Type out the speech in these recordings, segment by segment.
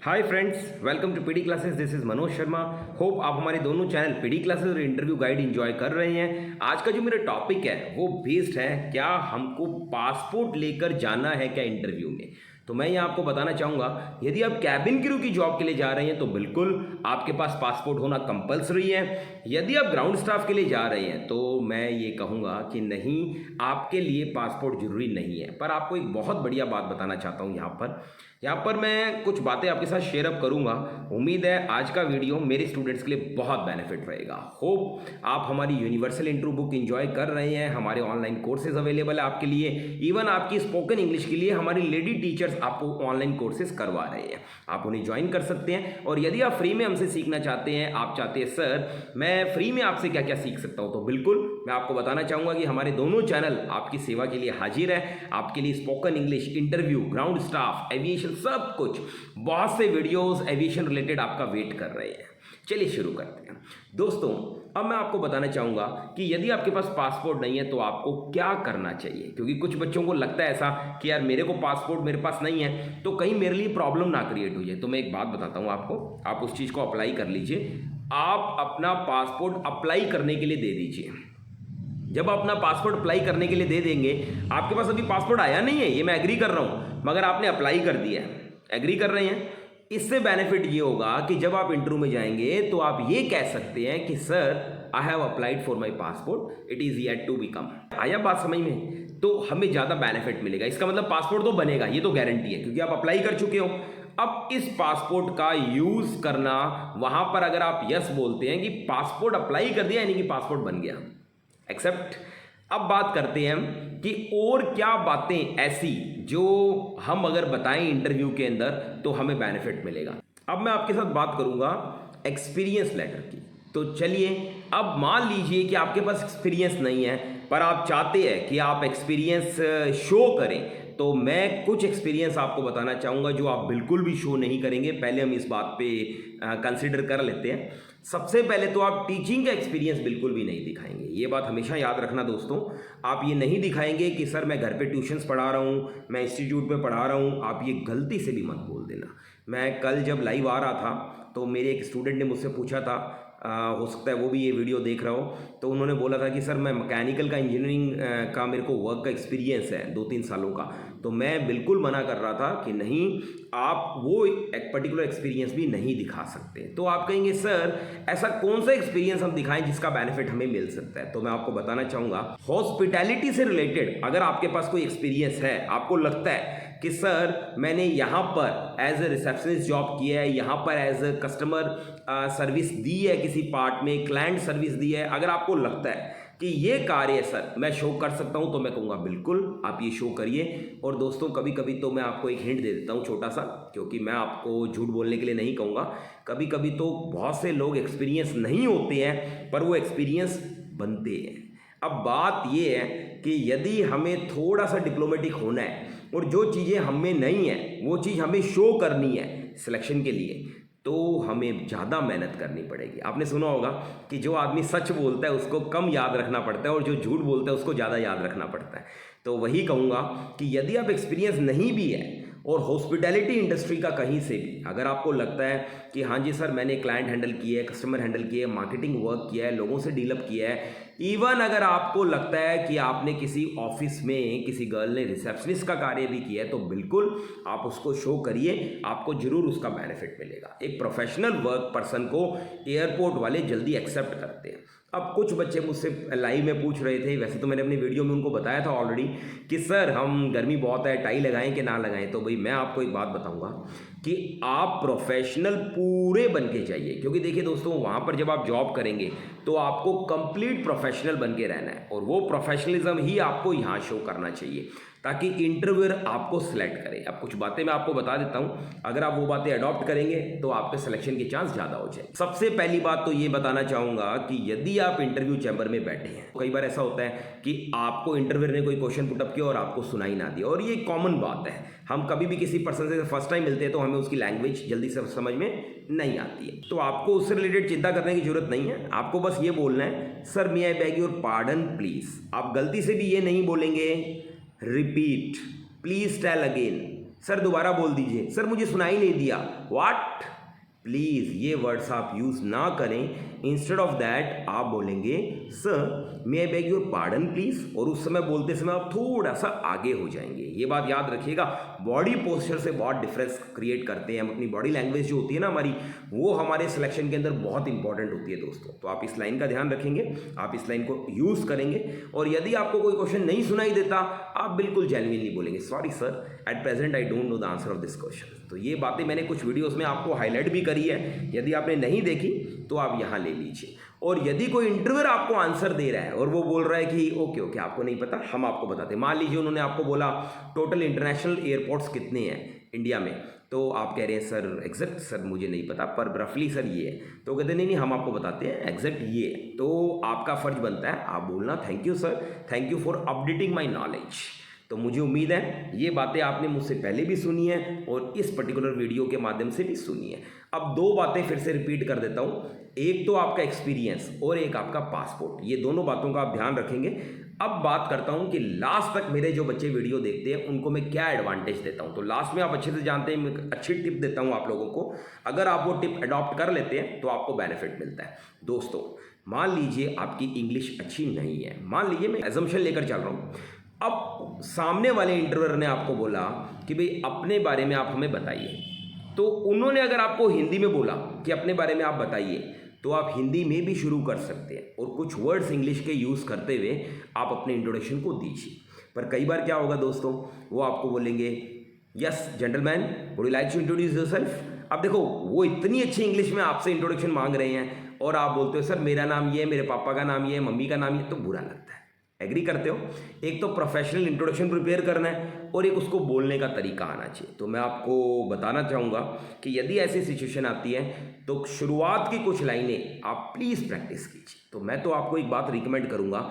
Hi friends, welcome to PD classes. This is Manoj Sharma. Hope आप हमारे दोनों चैनल पीडी क्लासेस और इंटरव्यू गाइड एंजॉय कर रहे हैं। आज का जो मेरा टॉपिक है वो बेस्ड है क्या हमको पासपोर्ट लेकर जाना है क्या इंटरव्यू में। तो मैं यहाँ आपको बताना चाहूँगा, यदि आप कैबिन क्रू की जॉब के लिए जा रहे हैं तो बिल्कुल आपके पास पासपोर्ट होना कंपलसरी है। यदि आप ग्राउंड स्टाफ के लिए जा रहे हैं तो मैं ये कहूँगा कि नहीं, आपके लिए पासपोर्ट जरूरी नहीं है। पर आपको एक बहुत बढ़िया बात बताना चाहता हूँ यहाँ पर मैं कुछ बातें आपके साथ शेयर अप करूँगा। उम्मीद है आज का वीडियो मेरे स्टूडेंट्स के लिए बहुत बेनिफिट रहेगा। होप आप हमारी यूनिवर्सल इंट्रो बुक एंजॉय कर रहे हैं। हमारे ऑनलाइन कोर्सेज अवेलेबल है आपके लिए। इवन आपकी स्पोकन इंग्लिश के लिए हमारी लेडी टीचर्स आपको ऑनलाइन कोर्सेज करवा रहे हैं, आप उन्हें ज्वाइन कर सकते हैं। और यदि आप फ्री में हमसे सीखना चाहते हैं, आप चाहते हैं सर मैं फ्री में आपसे क्या क्या सीख सकता हूँ, तो बिल्कुल मैं आपको बताना चाहूँगा कि हमारे दोनों चैनल आपकी सेवा के लिए हाजिर है। आपके लिए spoken English, interview, ground staff, aviation, सब कुछ, बहुत से वीडियोस एविएशन रिलेटेड आपका वेट कर रहे हैं। चलिए शुरू करते हैं दोस्तों। अब मैं आपको बताना चाहूँगा कि यदि आपके पास पासपोर्ट नहीं है तो आपको क्या करना चाहिए, क्योंकि कुछ बच्चों को लगता है ऐसा कि यार मेरे को पासपोर्ट मेरे पास नहीं है तो कहीं मेरे लिए प्रॉब्लम ना क्रिएट हो जाए। तो मैं एक बात बताता हूँ आपको, आप उस चीज़ को अप्लाई कर लीजिए। आप अपना पासपोर्ट अप्लाई करने के लिए दे दीजिए। जब आप अपना पासपोर्ट अप्लाई करने के लिए दे देंगे, आपके पास अभी पासपोर्ट आया नहीं है, ये मैं एग्री कर रहा हूँ, मगर आपने अप्लाई कर दिया है, एग्री कर रहे हैं। इससे बेनिफिट ये होगा कि जब आप इंटरव्यू में जाएंगे तो आप ये कह सकते हैं कि sir I have applied for my passport, it is yet to become. आया बात समझ में? तो हमें ज़्यादा बेनिफिट मिलेगा। इसका मतलब पासपोर्ट तो बनेगा, ये तो गारंटी है, क्योंकि आप अप्लाई कर चुके हो। अब इस पासपोर्ट का यूज़ करना, वहाँ पर अगर आप यस बोलते हैं कि पासपोर्ट अप्लाई कर दिया यानी कि पासपोर्ट बन गया, एक्सेप्ट। अब बात करते हैं कि और क्या बातें ऐसी जो हम अगर बताएं इंटरव्यू के अंदर तो हमें बेनिफिट मिलेगा। अब मैं आपके साथ बात करूंगा एक्सपीरियंस लेटर की। तो चलिए, अब मान लीजिए कि आपके पास एक्सपीरियंस नहीं है पर आप चाहते हैं कि आप एक्सपीरियंस शो करें, तो मैं कुछ एक्सपीरियंस आपको बताना चाहूँगा जो आप बिल्कुल भी शो नहीं करेंगे। पहले हम इस बात पे कंसिडर कर लेते हैं। सबसे पहले तो आप टीचिंग का एक्सपीरियंस बिल्कुल भी नहीं दिखाएंगे। ये बात हमेशा याद रखना दोस्तों, आप ये नहीं दिखाएंगे कि सर मैं घर पे ट्यूशन्स पढ़ा रहा हूँ, मैं इंस्टीट्यूट में पढ़ा रहा हूँ। आप ये गलती से भी मत बोल देना। मैं कल जब लाइव आ रहा था तो मेरे एक स्टूडेंट ने मुझसे पूछा था, हो सकता है वो भी ये वीडियो देख रहा हो, तो उन्होंने बोला था कि सर मैं मैकेनिकल का, इंजीनियरिंग का मेरे को वर्क का एक्सपीरियंस है 2-3 सालों का। तो मैं बिल्कुल मना कर रहा था कि नहीं, आप वो एक पर्टिकुलर एक्सपीरियंस भी नहीं दिखा सकते। तो आप कहेंगे सर ऐसा कौन सा एक्सपीरियंस हम दिखाएं जिसका बेनिफिट हमें मिल सकता है। तो मैं आपको बताना चाहूँगा, हॉस्पिटैलिटी से रिलेटेड अगर आपके पास कोई एक्सपीरियंस है, आपको लगता है कि सर मैंने यहाँ पर एज ए रिसेप्शनिस्ट जॉब किया है, यहाँ पर एज ए कस्टमर सर्विस दी है, किसी पार्ट में क्लाइंट सर्विस दी है, अगर आपको लगता है कि ये कार्य सर मैं शो कर सकता हूँ, तो मैं कहूँगा बिल्कुल आप ये शो करिए। और दोस्तों कभी कभी तो मैं आपको एक हिंट दे देता हूँ छोटा सा, क्योंकि मैं आपको झूठ बोलने के लिए नहीं कहूँगा। कभी कभी तो बहुत से लोग एक्सपीरियंस नहीं होते हैं पर वो एक्सपीरियंस बनते हैं। अब बात ये है कि यदि हमें थोड़ा सा डिप्लोमेटिक होना है और जो चीज़ें हमें नहीं है वो चीज़ हमें शो करनी है सिलेक्शन के लिए, तो हमें ज़्यादा मेहनत करनी पड़ेगी। आपने सुना होगा कि जो आदमी सच बोलता है उसको कम याद रखना पड़ता है और जो झूठ बोलता है उसको ज़्यादा याद रखना पड़ता है। तो वही कहूँगा कि यदि आप एक्सपीरियंस नहीं भी है और हॉस्पिटैलिटी इंडस्ट्री का कहीं से भी अगर आपको लगता है कि हाँ जी सर मैंने क्लाइंट हैंडल किया है, कस्टमर हैंडल किया है, मार्केटिंग वर्क किया है, लोगों से डीलअप किया है, इवन अगर आपको लगता है कि आपने किसी ऑफिस में किसी गर्ल ने रिसेप्शनिस्ट का कार्य भी किया है, तो बिल्कुल आप उसको शो करिए, आपको जरूर उसका बेनिफिट मिलेगा। एक प्रोफेशनल वर्क पर्सन को एयरपोर्ट वाले जल्दी एक्सेप्ट करते हैं। अब कुछ बच्चे मुझसे लाइव में पूछ रहे थे, वैसे तो मैंने अपनी वीडियो में उनको बताया था ऑलरेडी कि सर हम गर्मी बहुत है, टाई लगाएं कि ना लगाएं। तो भाई मैं आपको एक बात बताऊंगा कि आप प्रोफेशनल पूरे बन के जाइए, क्योंकि देखिए दोस्तों वहाँ पर जब आप जॉब करेंगे तो आपको कंप्लीट प्रोफेशनल बन के रहना है और वो प्रोफेशनलिज्म ही आपको यहाँ शो करना चाहिए ताकि इंटरव्यूअर आपको सिलेक्ट करे। अब कुछ बातें मैं आपको बता देता हूँ, अगर आप वो बातें अडॉप्ट करेंगे तो आपके सिलेक्शन के चांस ज़्यादा हो जाए। सबसे पहली बात तो ये बताना चाहूँगा कि यदि आप इंटरव्यू चैम्बर में बैठे हैं, कई बार ऐसा होता है कि आपको इंटरव्यूअर ने कोई क्वेश्चन पुटअप किया और आपको सुनाई ना दिया, और ये कॉमन बात है। हम कभी भी किसी पर्सन से फर्स्ट टाइम मिलते हैं तो हमें उसकी लैंग्वेज जल्दी से समझ में नहीं आती है, तो आपको उससे रिलेटेड चिंता करने की जरूरत नहीं है। आपको बस ये बोलना है sir may I beg your pardon please. आप गलती से भी ये नहीं बोलेंगे repeat, please tell again, sir दोबारा बोल दीजिए, सर मुझे सुनाई नहीं दिया। व्हाट? प्लीज़ ये वर्ड्स आप यूज़ ना करें। इंस्टेड ऑफ दैट आप बोलेंगे sir may I beg your pardon please, और उस समय बोलते समय आप थोड़ा सा आगे हो जाएंगे। ये बात याद रखिएगा, बॉडी पोस्चर से बहुत डिफरेंस क्रिएट करते हैं। हम अपनी बॉडी लैंग्वेज जो होती है ना हमारी, वो हमारे सिलेक्शन के अंदर बहुत इंपॉर्टेंट होती है दोस्तों। तो आप इस लाइन का ध्यान रखेंगे, आप इस लाइन को यूज़ करेंगे। और यदि आपको कोई क्वेश्चन नहीं सुनाई देता, आप बिल्कुल जेन्युइनली बोलेंगे sorry sir, at present I don't know the answer of this question. तो ये बातें मैंने कुछ वीडियोस में आपको हाईलाइट भी करी है, यदि आपने नहीं देखी तो आप यहाँ ले लीजिए। और यदि कोई इंटरव्यूअर आपको आंसर दे रहा है और वो बोल रहा है कि ओके ओके आपको नहीं पता, हम आपको बताते हैं। मान लीजिए उन्होंने आपको बोला टोटल इंटरनेशनल एयरपोर्ट्स कितने हैं इंडिया में, तो आप कह रहे हैं सर एग्जैक्ट सर मुझे नहीं पता पर रफली सर ये है, तो कहते नहीं नहीं हम आपको बताते हैं एग्जैक्ट ये है। तो आपका फर्ज बनता है आप बोलना thank you sir, thank you for updating my knowledge. तो मुझे उम्मीद है ये बातें आपने मुझसे पहले भी सुनी है और इस पर्टिकुलर वीडियो के माध्यम से भी सुनी है। अब दो बातें फिर से रिपीट कर देता हूँ, एक तो आपका एक्सपीरियंस और एक आपका पासपोर्ट, ये दोनों बातों का आप ध्यान रखेंगे। अब बात करता हूँ कि लास्ट तक मेरे जो बच्चे वीडियो देखते हैं उनको मैं क्या एडवांटेज देता हूँ। तो लास्ट में आप अच्छे से जानते हैं, मैं अच्छी टिप देता हूँ आप लोगों को, अगर आप वो टिप अडॉप्ट कर लेते हैं तो आपको बेनिफिट मिलता है। दोस्तों मान लीजिए आपकी इंग्लिश अच्छी नहीं है, मान लीजिए मैं एजम्पशन लेकर चल रहा हूँ। अब सामने वाले इंटरव्यूअर ने आपको बोला कि भाई अपने बारे में आप हमें बताइए, तो उन्होंने अगर आपको हिंदी में बोला कि अपने बारे में आप बताइए, तो आप हिंदी में भी शुरू कर सकते हैं और कुछ वर्ड्स इंग्लिश के यूज़ करते हुए आप अपने इंट्रोडक्शन को दीजिए। पर कई बार क्या होगा दोस्तों, वो आपको बोलेंगे yes gentleman would you like to introduce yourself. अब देखो वो इतनी अच्छी इंग्लिश में आपसे इंट्रोडक्शन मांग रहे हैं और आप बोलते हो सर मेरा नाम ये है, मेरे पापा का नाम ये है, मम्मी का नाम ये, तो बुरा लगता है। एग्री करते हो? एक तो प्रोफेशनल इंट्रोडक्शन प्रिपेयर करना है और एक उसको बोलने का तरीका आना चाहिए। तो मैं आपको बताना चाहूँगा कि यदि ऐसी सिचुएशन आती है तो शुरुआत की कुछ लाइनें आप प्लीज़ प्रैक्टिस कीजिए। तो मैं तो आपको एक बात रिकमेंड करूँगा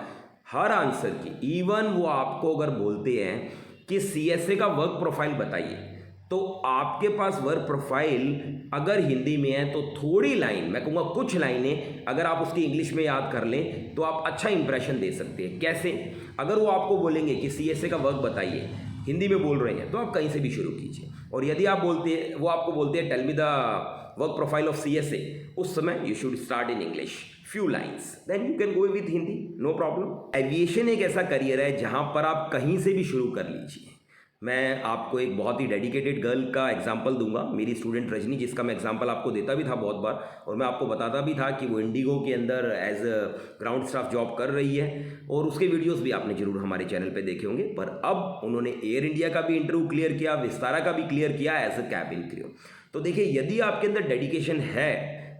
हर आंसर की, इवन वो आपको अगर बोलते हैं कि CSA का वर्क प्रोफाइल बताइए, तो आपके पास वर्क प्रोफाइल अगर हिंदी में है तो थोड़ी लाइन, मैं कहूँगा कुछ लाइनें अगर आप उसकी इंग्लिश में याद कर लें तो आप अच्छा इंप्रेशन दे सकते हैं। कैसे? अगर वो आपको बोलेंगे कि CSA का वर्क बताइए, हिंदी में बोल रहे हैं, तो आप कहीं से भी शुरू कीजिए। और यदि आप बोलते हैं, वो आपको बोलते हैं tell me the work profile of CSA, उस समय you should start in English few lines, then you can go with Hindi, no problem. Aviation एक ऐसा करियर है जहाँ पर आप कहीं से भी शुरू कर लीजिए। मैं आपको एक बहुत ही डेडिकेटेड गर्ल का एग्जांपल दूंगा, मेरी स्टूडेंट रजनी, जिसका मैं एग्जांपल आपको देता भी था बहुत बार और मैं आपको बताता भी था कि वो इंडिगो के अंदर as a ground staff job कर रही है और उसके वीडियोस भी आपने जरूर हमारे चैनल पे देखे होंगे। पर अब उन्होंने एयर इंडिया का भी इंटरव्यू क्लियर किया, विस्तारा का भी क्लियर किया एज अ कैबिन क्रू। तो देखिए यदि आपके अंदर डेडिकेशन है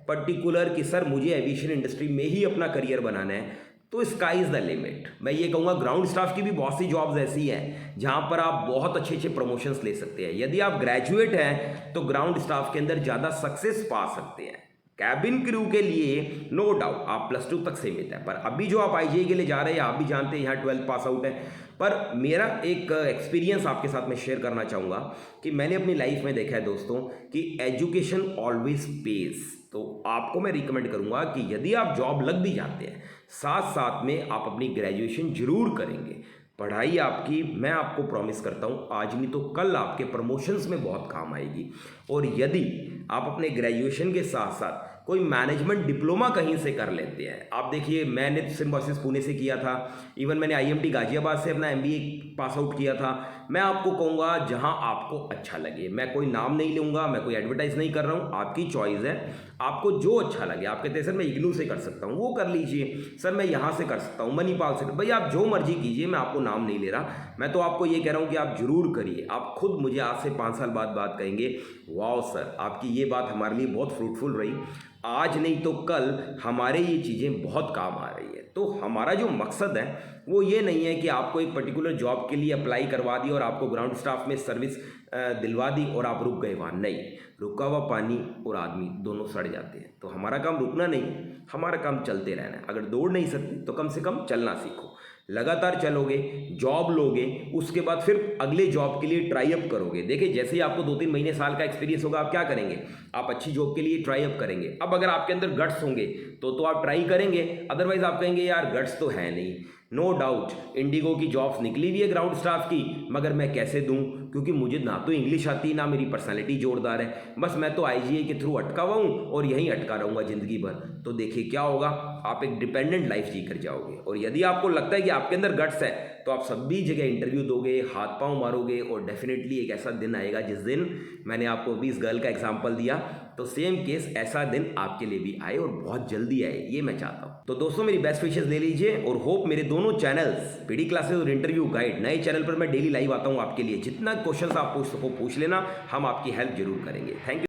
पर्टिकुलर कि सर मुझे एविएशन इंडस्ट्री में ही अपना करियर बनाना है, तो स्काई इज़ द लिमिट। मैं ये कहूँगा ग्राउंड स्टाफ की भी बहुत सी जॉब्स ऐसी हैं जहाँ पर आप बहुत अच्छे अच्छे प्रमोशंस ले सकते हैं। यदि आप ग्रेजुएट हैं तो ग्राउंड स्टाफ के अंदर ज़्यादा सक्सेस पा सकते हैं। कैबिन क्रू के लिए नो डाउट आप +2 तक सीमित है, पर अभी जो आप IGI के लिए जा रहे हैं आप भी जानते हैं यहाँ 12th पास आउट है। पर मेरा एक एक्सपीरियंस आपके साथ में शेयर करना चाहूँगा कि मैंने अपनी लाइफ में देखा है दोस्तों कि एजुकेशन ऑलवेज पेज। तो आपको मैं रिकमेंड करूँगा कि यदि आप जॉब लग भी जाते हैं, साथ साथ में आप अपनी ग्रेजुएशन जरूर करेंगे। पढ़ाई आपकी, मैं आपको प्रॉमिस करता हूँ आज नहीं तो कल आपके प्रमोशंस में बहुत काम आएगी। और यदि आप अपने ग्रेजुएशन के साथ साथ कोई मैनेजमेंट डिप्लोमा कहीं से कर लेते हैं, आप देखिए मैंने सिम्बोसिस पुणे से किया था, इवन मैंने IMT गाजियाबाद से अपना MBA पास आउट किया था। मैं आपको कहूँगा जहाँ आपको अच्छा लगे, मैं कोई नाम नहीं लूँगा, मैं कोई एडवर्टाइज नहीं कर रहा हूँ, आपकी चॉइस है, आपको जो अच्छा लगे। आप कहते हैं सर मैं इग्नू से कर सकता हूँ, वो कर लीजिए, सर मैं यहाँ से कर सकता हूँ, मणिपाल से, भाई आप जो मर्जी कीजिए, मैं आपको नाम नहीं ले रहा। मैं तो आपको ये कह रहा हूँ कि आप जरूर करिए। आप खुद मुझे आज से 5 साल बाद बात कहेंगे वाह सर आपकी ये बात हमारे लिए बहुत फ्रूटफुल रही, आज नहीं तो कल हमारे ये चीज़ें बहुत काम आ रही है। तो हमारा जो मकसद है वो ये नहीं है कि आपको एक पर्टिकुलर जॉब के लिए अप्लाई करवा दी और आपको ग्राउंड स्टाफ में सर्विस दिलवा दी और आप रुक गए वहाँ। नहीं, रुका हुआ पानी और आदमी दोनों सड़ जाते हैं। तो हमारा काम रुकना नहीं, हमारा काम चलते रहना है। अगर दौड़ नहीं सकते तो कम से कम चलना सीखो। लगातार चलोगे, जॉब लोगे, उसके बाद फिर अगले जॉब के लिए ट्राई अप करोगे। देखिए जैसे ही आपको 2-3 महीने साल का एक्सपीरियंस होगा, आप क्या करेंगे, आप अच्छी जॉब के लिए ट्राई अप करेंगे। अब अगर आपके अंदर गट्स होंगे तो आप ट्राई करेंगे, अदरवाइज आप कहेंगे यार गट्स तो है नहीं। नो डाउट इंडिगो की जॉब्स निकली हुई है ग्राउंड स्टाफ की, मगर मैं कैसे दूं, क्योंकि मुझे ना तो इंग्लिश आती ना मेरी पर्सनैलिटी जोरदार है, बस मैं तो IGI के थ्रू अटका हुआ हूँ और यहीं अटका रहूँगा ज़िंदगी भर। तो देखिए क्या होगा, आप एक डिपेंडेंट लाइफ जी कर जाओगे। और यदि आपको लगता है कि आपके अंदर गट्स है तो आप सभी जगह इंटरव्यू दोगे, हाथ पांव मारोगे और डेफिनेटली एक ऐसा दिन आएगा जिस दिन, मैंने आपको अभी इस गर्ल का एग्जांपल दिया, तो सेम केस ऐसा दिन आपके लिए भी आए और बहुत जल्दी आए, ये मैं चाहता हूँ। तो दोस्तों मेरी बेस्ट विशेस ले लीजिए और होप मेरे दोनों चैनल्स पीडी क्लासेस और इंटरव्यू गाइड, नए चैनल पर मैं डेली लाइव आता हूँ आपके लिए। जितना क्वेश्चन आप पूछ सको पूछ लेना, हम आपकी हेल्प जरूर करेंगे। Thank you.